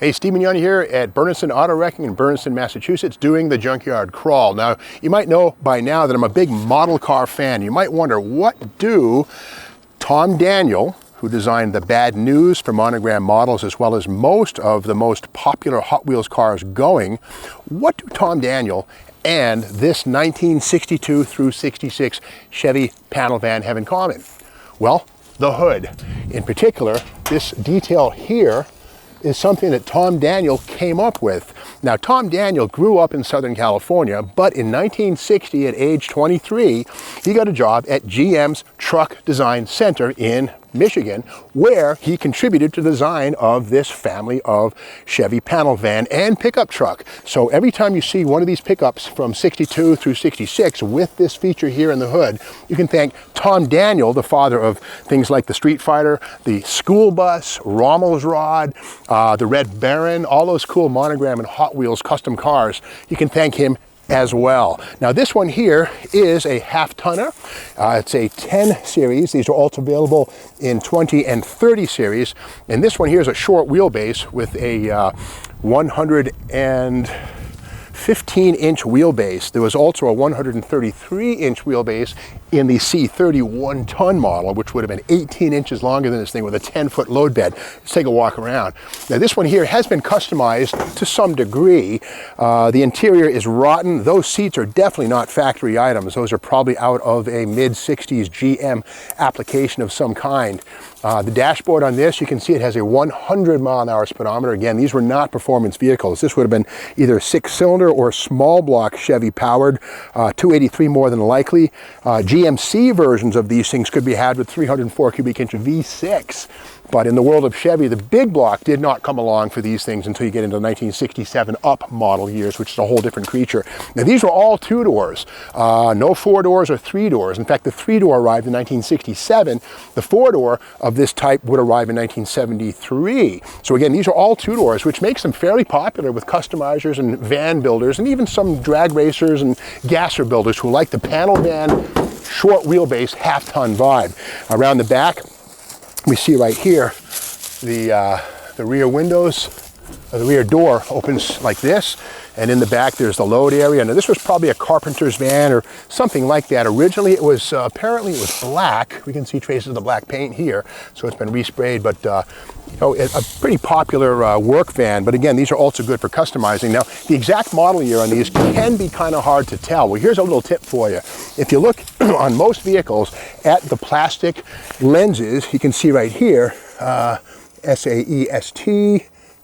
Hey, Steve Mignoni here at Bernardston Auto Wrecking in Bernardston, Massachusetts, doing the Junkyard Crawl. Now, you might know by now that I'm a big model car fan. You might wonder, what do Tom Daniel, who designed the Bad News for Monogram models, as well as most of the most popular Hot Wheels cars going, what do Tom Daniel and this 1962 through 66 Chevy panel van have in common? Well, the hood. In particular, this detail here is something that Tom Daniel came up with. Now, Tom Daniel grew up in Southern California, but in 1960, at age 23, he got a job at GM's Truck Design Center in Michigan, where he contributed to the design of this family of Chevy panel van and pickup truck. So every time you see one of these pickups from 62 through 66 with this feature here in the hood, you can thank Tom Daniel, the father of things like the Street Fighter, the school bus, Rommel's Rod, the Red Baron, all those cool Monogram and Hot Wheels custom cars. You can thank him as well. Now, this one here is a half-tonner. It's a 10 series. These are also available in 20 and 30 series. And this one here is a short wheelbase with a 115-inch wheelbase. There was also a 133-inch wheelbase in the C31 ton model, which would have been 18 inches longer than this thing with a 10-foot load bed. Let's take a walk around. Now, this one here has been customized to some degree. The interior is rotten. Those seats are definitely not factory items. Those are probably out of a mid-60s GM application of some kind. The dashboard on this, you can see it has a 100-mile-an-hour speedometer. Again, these were not performance vehicles. This would have been either 6-cylinder or small block Chevy powered, 283 more than likely. GMC versions of these things could be had with 304 cubic inch V6. But in the world of Chevy, the big block did not come along for these things until you get into the 1967 up model years, which is a whole different creature. Now, these were all 2-doors, no 4-doors or 3-doors. In fact, the 3-door arrived in 1967. The 4-door of this type would arrive in 1973. So again, these are all 2-doors, which makes them fairly popular with customizers and van builders, and even some drag racers and gasser builders who like the panel van, short wheelbase, half-ton vibe. Around the back, we see right here the rear windows, the rear door opens like this, and in the back there's the load area. Now, this was probably a carpenter's van or something like that. Originally it was apparently it was black. We can see traces of the black paint here, so it's been resprayed, but you know, a pretty popular work van. But again, these are also good for customizing. Now, the exact model year on these can be kind of hard to tell. Well, here's a little tip for you. If you look on most vehicles at the plastic lenses, you can see right here, SAEST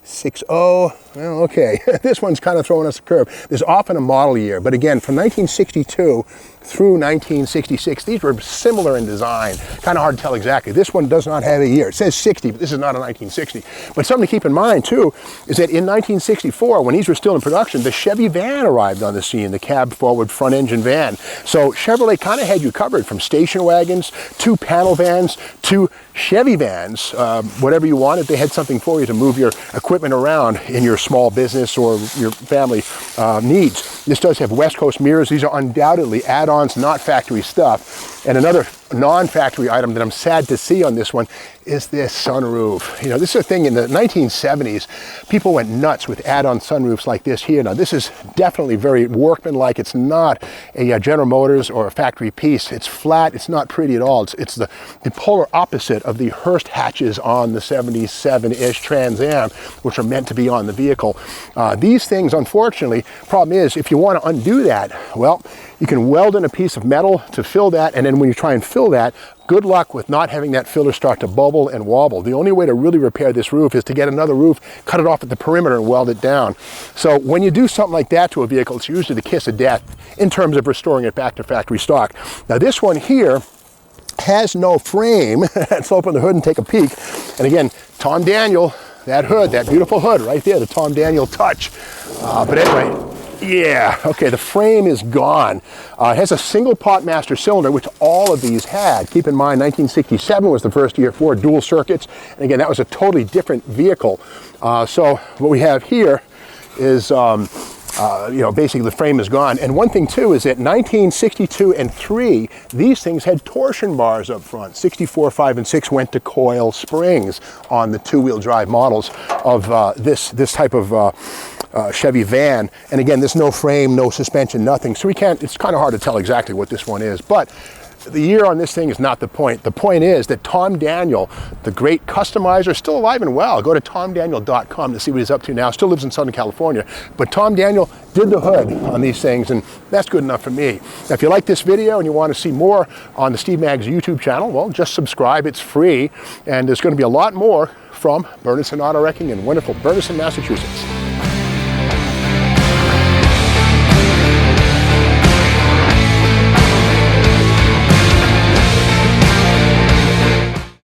60. Well, okay, this one's kind of throwing us a curve. There's often a model year, but again, from 1962 through 1966, these were similar in design. Kind of hard to tell exactly. This one does not have a year. It says 60, but this is not a 1960. But something to keep in mind, too, is that in 1964, when these were still in production, the Chevy van arrived on the scene, the cab forward front engine van. So Chevrolet kind of had you covered, from station wagons to panel vans to Chevy vans. Whatever you wanted, they had something for you to move your equipment around in your small business or your family needs. This does have West Coast mirrors. These are undoubtedly add-ons, not factory stuff. And another non-factory item that I'm sad to see on this one is this sunroof. You know, this is a thing in the 1970s. People went nuts with add-on sunroofs like this here. Now, this is definitely very workmanlike. It's not a General Motors or a factory piece. It's flat. It's not pretty at all. It's the polar opposite of the Hearst hatches on the 77-ish Trans Am, which are meant to be on the vehicle. These things, unfortunately, problem is, if you want to undo that, well, you can weld in a piece of metal to fill that, and then when you try and fill that, good luck with not having that filler start to bubble and wobble. The only way to really repair this roof is to get another roof, cut it off at the perimeter, and weld it down. So when you do something like that to a vehicle, it's usually the kiss of death in terms of restoring it back to factory stock. Now, this one here has no frame. Let's open the hood and take a peek. And again, Tom Daniel, that hood, that beautiful hood right there, the Tom Daniel touch. But anyway, yeah, okay, the frame is gone. It has a single pot master cylinder, which all of these had. Keep in mind, 1967 was the first year for dual circuits. And again, that was a totally different vehicle. So what we have here is basically the frame is gone. And one thing too is that 1962 and 3, these things had torsion bars up front. 64, 5, and 6 went to coil springs on the two-wheel drive models of this type of Chevy van. And again, there's no frame, no suspension, nothing. So it's kind of hard to tell exactly what this one is. But the year on this thing is not the point. The point is that Tom Daniel, the great customizer, still alive and well. Go to tomdaniel.com to see what he's up to now. Still lives in Southern California. But Tom Daniel did the hood on these things, and that's good enough for me. Now, if you like this video and you want to see more on the Steve Maggs YouTube channel, well, just subscribe. It's free, and there's going to be a lot more from Bernardson Auto Wrecking in wonderful Bernardson, Massachusetts.